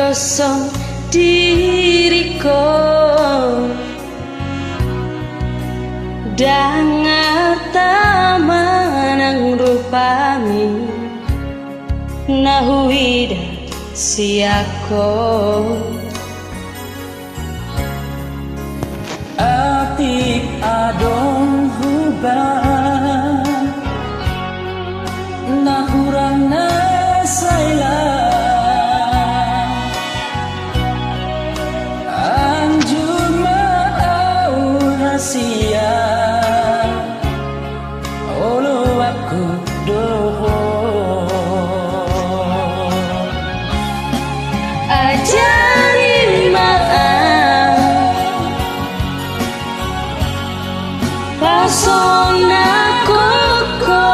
rasa diriku dangata manang rupami nahuida siako atik adong huban nahurang na saila anjuma au rahasia olo aku doho ajari maaf pasona koko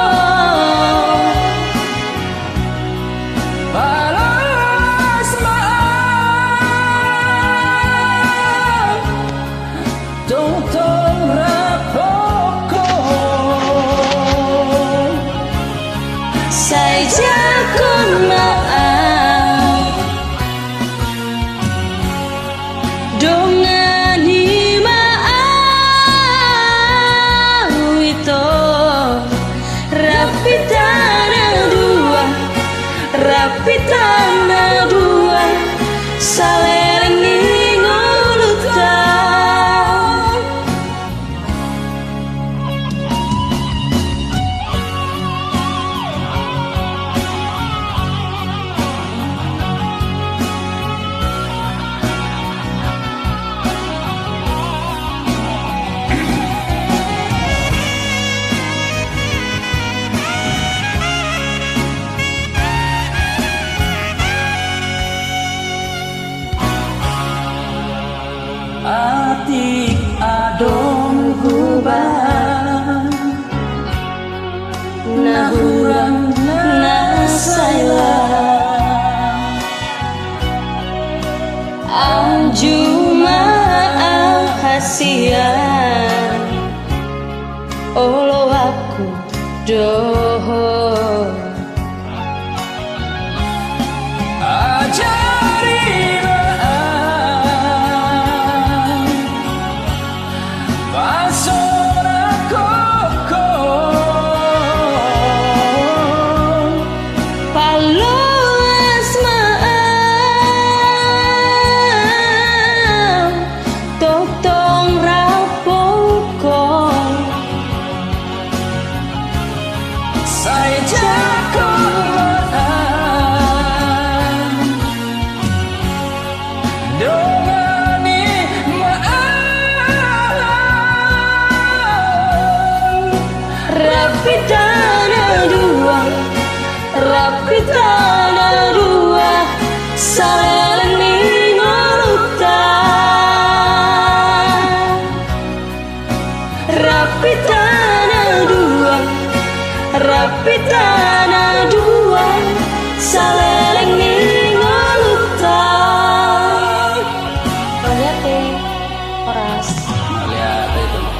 balas maaf tong rapoko saja kon maaf dongani maaf itu rapi tanah dua salerni ngolutan atik adong huban nahurang nasaila anjuma hasian olo aku doho ajari maaf pasona koko paluas maaf totong rapoko saya jago maaf dongani maaf rapi tanah dua salerni ngolutan rapi tanah dua salerni ngolutan lihat oras lihat itu